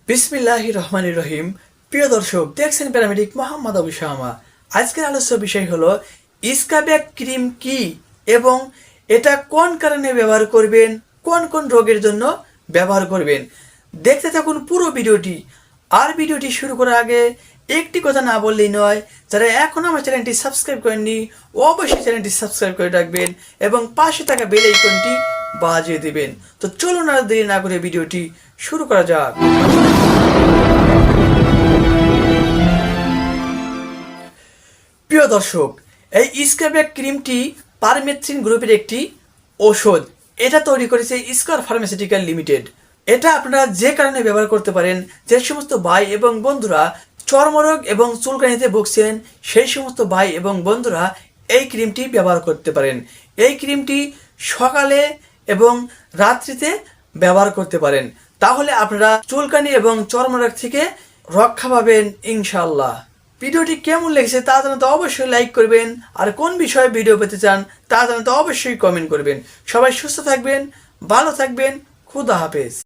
বিসমিল্লাহির রহমানির রহিম। প্রিয় দর্শক, দেখছেন প্যারামেডিক মোহাম্মদ আবু শামা। আজকের আলোচ্য বিষয় হলো স্কাবিয়া ক্রিম কি এবং এটা কোন কারণে ব্যবহার করবেন, কোন কোন রোগের জন্য ব্যবহার করবেন। দেখতে থাকুন পুরো ভিডিওটি। আর ভিডিওটি শুরু করার আগে একটি কথা না বললেই নয়, যারা এখন আমার চ্যানেলটি সাবস্ক্রাইব করেননি অবশ্যই চ্যানেলটি সাবস্ক্রাইব করে রাখবেন এবং পাশে থাকা বেল আইকনটি বাজিয়ে দিবেন। তো চলুন আর দেরি না করে ভিডিওটি শুরু করা যাক। প্রিয় দর্শক, এই স্কাবিয়া ক্রিমটি পারমেথ্রিন গ্রুপের একটি ঔষধ। এটা তৈরি করেছে স্কয়ার ফার্মাসিউটিক্যাল লিমিটেড। এটা আপনারা যে কারণে ব্যবহার করতে পারেন, যে সমস্ত ভাই এবং বন্ধুরা চর্মরোগ এবং চুলকানিতে ভুগছেন সেই সমস্ত ভাই এবং বন্ধুরা এই ক্রিমটি ব্যবহার করতে পারেন। এই ক্রিমটি সকালে এবং রাত্রিতে ব্যবহার করতে পারেন, তাহলে আপনারা চুলকানি এবং চর্মরোগ থেকে রক্ষা পাবেন ইনশাআল্লাহ। ভিডিওটি কেমন লেগেছে তা জানাতে অবশ্যই লাইক করবেন, আর কোন বিষয়ে ভিডিও পেতে চান তা জানাতে অবশ্যই কমেন্ট করবেন। সবাই সুস্থ থাকবেন, ভালো থাকবেন, খুদা হাফেজ।